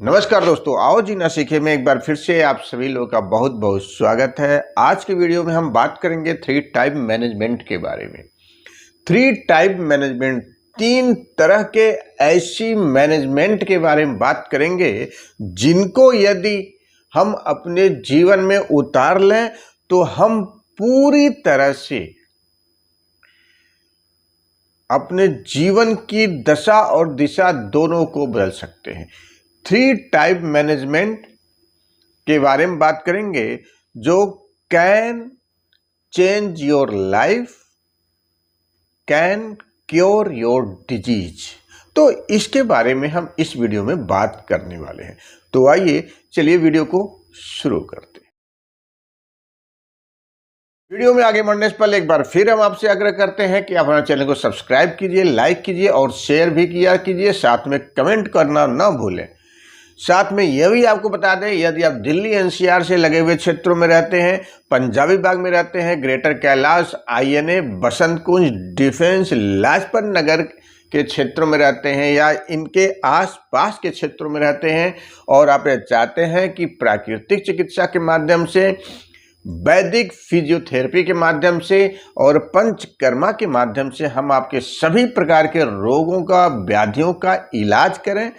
नमस्कार दोस्तों, आओ जी ना सीखे में एक बार फिर से आप सभी लोगों का बहुत बहुत स्वागत है। आज के वीडियो में हम बात करेंगे थ्री टाइम मैनेजमेंट के बारे में। थ्री टाइम मैनेजमेंट, तीन तरह के ऐसी मैनेजमेंट के बारे में बात करेंगे जिनको यदि हम अपने जीवन में उतार लें तो हम पूरी तरह से अपने जीवन की दशा और दिशा दोनों को बदल सकते हैं। थ्री टाइप मैनेजमेंट के बारे में बात करेंगे जो can change your life, can cure your disease. तो इसके बारे में हम इस वीडियो में बात करने वाले हैं। तो आइए चलिए वीडियो को शुरू करते हैं। वीडियो में आगे बढ़ने से पहले एक बार फिर हम आपसे आग्रह करते हैं कि आप हमारे चैनल को सब्सक्राइब कीजिए, लाइक कीजिए और शेयर भी किया कीजिए। साथ में कमेंट करना ना भूलें। साथ में यह भी आपको बता दें, यदि आप दिल्ली एनसीआर से लगे हुए क्षेत्रों में रहते हैं, पंजाबी बाग में रहते हैं, ग्रेटर कैलाश, आईएनए, बसंत कुंज, डिफेंस, लाजपत नगर के क्षेत्रों में रहते हैं या इनके आसपास के क्षेत्रों में रहते हैं और आप चाहते हैं कि प्राकृतिक चिकित्सा के माध्यम से, वैदिक फिजियोथेरेपी के माध्यम से और पंचकर्मा के माध्यम से हम आपके सभी प्रकार के रोगों का, व्याधियों का इलाज करें,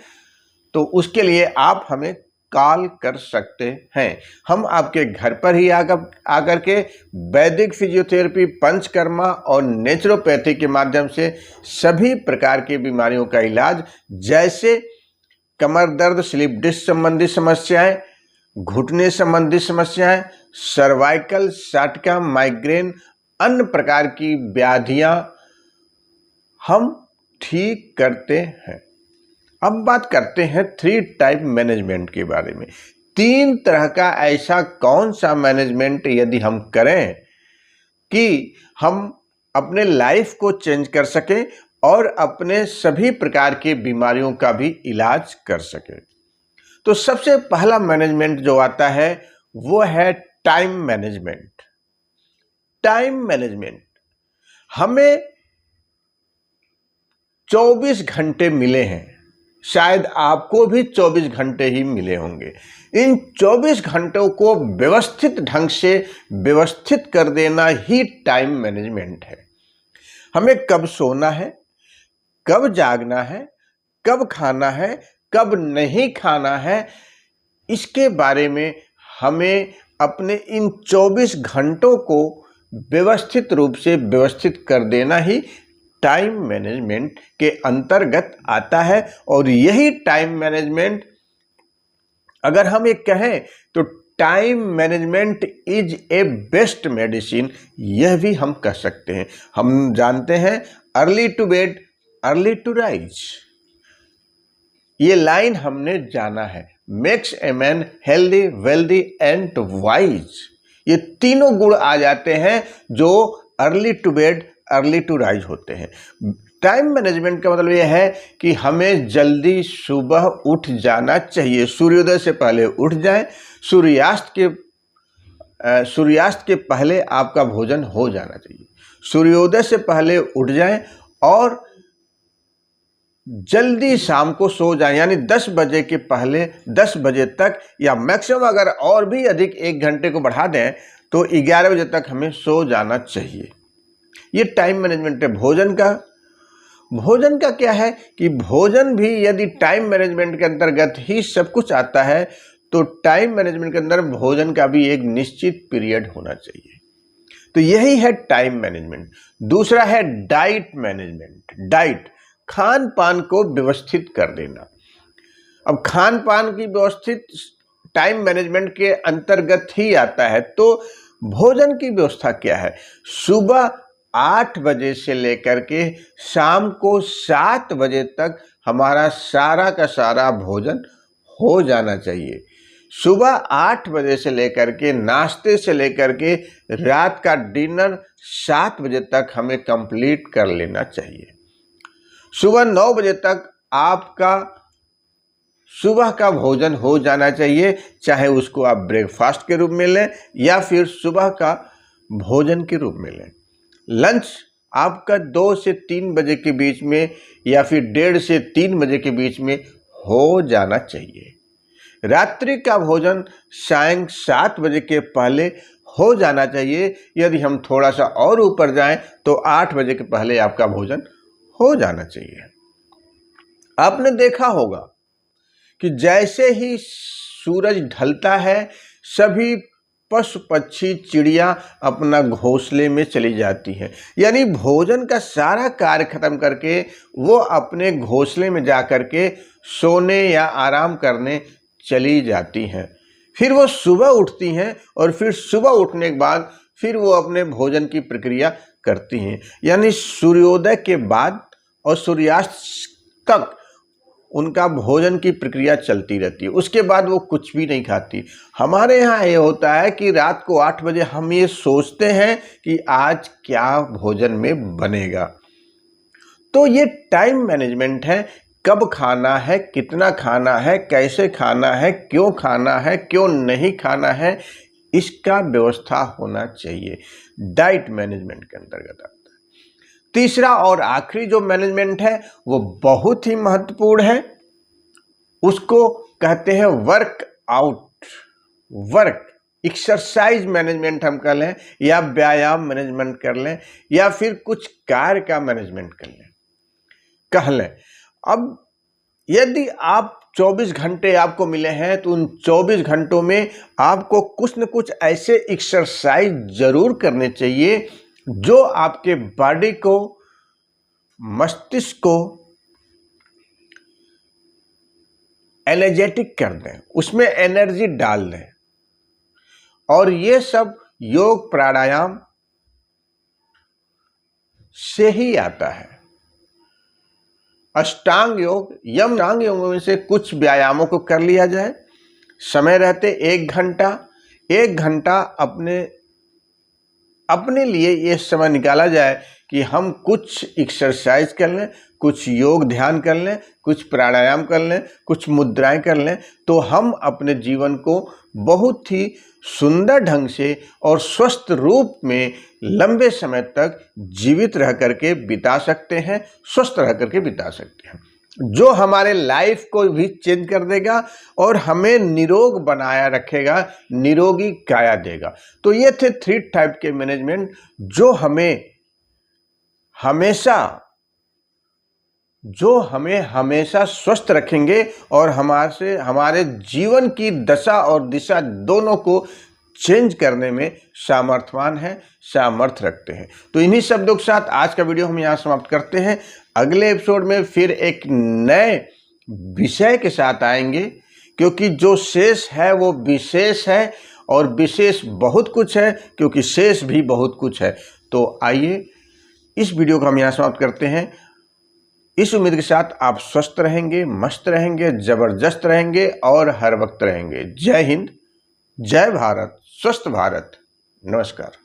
तो उसके लिए आप हमें कॉल कर सकते हैं। हम आपके घर पर ही आकर के वैदिक फिजियोथेरेपी, पंचकर्मा और नेचुरोपैथी के माध्यम से सभी प्रकार की बीमारियों का इलाज, जैसे कमर दर्द, स्लिप डिस्क संबंधी समस्याएं, घुटने संबंधी समस्याएं, सर्वाइकल, साटिका, माइग्रेन, अन्य प्रकार की व्याधियां हम ठीक करते हैं। अब बात करते हैं थ्री टाइप मैनेजमेंट के बारे में। तीन तरह का ऐसा कौन सा मैनेजमेंट यदि हम करें कि हम अपने लाइफ को चेंज कर सकें और अपने सभी प्रकार की बीमारियों का भी इलाज कर सकें। तो सबसे पहला मैनेजमेंट जो आता है वो है टाइम मैनेजमेंट। टाइम मैनेजमेंट, हमें 24 घंटे मिले हैं, शायद आपको भी 24 घंटे ही मिले होंगे। इन 24 घंटों को व्यवस्थित ढंग से व्यवस्थित कर देना ही टाइम मैनेजमेंट है। हमें कब सोना है, कब जागना है, कब खाना है, कब नहीं खाना है, इसके बारे में हमें अपने इन 24 घंटों को व्यवस्थित रूप से व्यवस्थित कर देना ही टाइम मैनेजमेंट के अंतर्गत आता है। और यही टाइम मैनेजमेंट, अगर हम एक कहें तो time management is a best medicine, यह भी हम कह सकते हैं। हम जानते हैं early to bed, early to rise, ये लाइन हमने जाना है। Makes a man healthy, wealthy and wise, ये तीनों गुण आ जाते हैं जो early to bed, early to rise होते हैं। टाइम मैनेजमेंट का मतलब यह है कि हमें जल्दी सुबह उठ जाना चाहिए। सूर्योदय से पहले उठ जाएं, सूर्यास्त के पहले आपका भोजन हो जाना चाहिए। सूर्योदय से पहले उठ जाएं और जल्दी शाम को सो जाएं, यानी 10 बजे के पहले 10 बजे तक, या मैक्सिमम अगर और भी अधिक 1 घंटे को बढ़ा दें तो 11 बजे तक हमें सो जाना चाहिए। ये टाइम मैनेजमेंट है। भोजन का क्या है कि भोजन भी यदि टाइम मैनेजमेंट के अंतर्गत ही सब कुछ आता है तो टाइम मैनेजमेंट के अंदर भोजन का भी एक निश्चित पीरियड होना चाहिए। तो यही है टाइम मैनेजमेंट। दूसरा है डाइट मैनेजमेंट। डाइट, खान पान को व्यवस्थित कर देना। अब खान पान की व्यवस्थित टाइम मैनेजमेंट के अंतर्गत ही आता है। तो भोजन की व्यवस्था क्या है? सुबह 8 बजे से लेकर के शाम को 7 बजे तक हमारा सारा का सारा भोजन हो जाना चाहिए। सुबह 8 बजे से लेकर के, नाश्ते से लेकर के रात का डिनर 7 बजे तक हमें कंप्लीट कर लेना चाहिए। सुबह 9 बजे तक आपका सुबह का भोजन हो जाना चाहिए, चाहे उसको आप ब्रेकफास्ट के रूप में लें या फिर सुबह का भोजन के रूप में लें। लंच आपका 2 से 3 बजे के बीच में या फिर 1:30 से 3 बजे के बीच में हो जाना चाहिए। रात्रि का भोजन सायं 7 बजे के पहले हो जाना चाहिए। यदि हम थोड़ा सा और ऊपर जाएं तो 8 बजे के पहले आपका भोजन हो जाना चाहिए। आपने देखा होगा कि जैसे ही सूरज ढलता है सभी पशु पक्षी चिड़िया अपना घोंसले में चली जाती है, यानी भोजन का सारा कार्य खत्म करके वो अपने घोंसले में जा कर के सोने या आराम करने चली जाती हैं। फिर वो सुबह उठती हैं और फिर सुबह उठने के बाद फिर वो अपने भोजन की प्रक्रिया करती हैं, यानी सूर्योदय के बाद और सूर्यास्त तक उनका भोजन की प्रक्रिया चलती रहती है। उसके बाद वो कुछ भी नहीं खाती। हमारे यहाँ ये होता है कि रात को 8 बजे हम ये सोचते हैं कि आज क्या भोजन में बनेगा। तो ये टाइम मैनेजमेंट है, कब खाना है, कितना खाना है, कैसे खाना है, क्यों नहीं खाना है, इसका व्यवस्था होना चाहिए। डाइट मैनेजमेंट के अंतर्गत आता है। तीसरा और आखिरी जो मैनेजमेंट है वो बहुत ही महत्वपूर्ण है, उसको कहते हैं वर्क एक्सरसाइज मैनेजमेंट हम कर लें या व्यायाम मैनेजमेंट कर लें या फिर कुछ कार्य का मैनेजमेंट कह लें। अब यदि आप 24 घंटे आपको मिले हैं तो उन 24 घंटों में आपको कुछ न कुछ ऐसे एक्सरसाइज जरूर करने चाहिए जो आपके बॉडी को, मस्तिष्क को एनर्जेटिक कर दें, उसमें एनर्जी डाल दें। और ये सब योग प्राणायाम से ही आता है। अष्टांग योग, यमांग योग में से कुछ व्यायामों को कर लिया जाए। समय रहते 1 घंटा अपने लिए ये समय निकाला जाए कि हम कुछ एक्सरसाइज कर लें, कुछ योग ध्यान कर लें, कुछ प्राणायाम कर लें, कुछ मुद्राएं कर लें, तो हम अपने जीवन को बहुत ही सुंदर ढंग से और स्वस्थ रूप में लंबे समय तक जीवित रह करके बिता सकते हैं, स्वस्थ रह करके बिता सकते हैं, जो हमारे लाइफ को भी चेंज कर देगा और हमें निरोग बनाया रखेगा, निरोगी काया देगा। तो ये थे 3 टाइप के मैनेजमेंट जो हमें हमेशा स्वस्थ रखेंगे और हमारे जीवन की दशा और दिशा दोनों को चेंज करने में सामर्थ्य रखते हैं। तो इन्हीं शब्दों के साथ आज का वीडियो हम यहाँ समाप्त करते हैं। अगले एपिसोड में फिर एक नए विषय के साथ आएंगे, क्योंकि जो शेष है वो विशेष है और विशेष बहुत कुछ है, क्योंकि शेष भी बहुत कुछ है। तो आइए इस वीडियो को हम यहाँ समाप्त करते हैं। इस उम्मीद के साथ आप स्वस्थ रहेंगे, मस्त रहेंगे, जबरदस्त रहेंगे और हर वक्त रहेंगे। जय हिंद, जय भारत, स्वस्थ भारत। नमस्कार।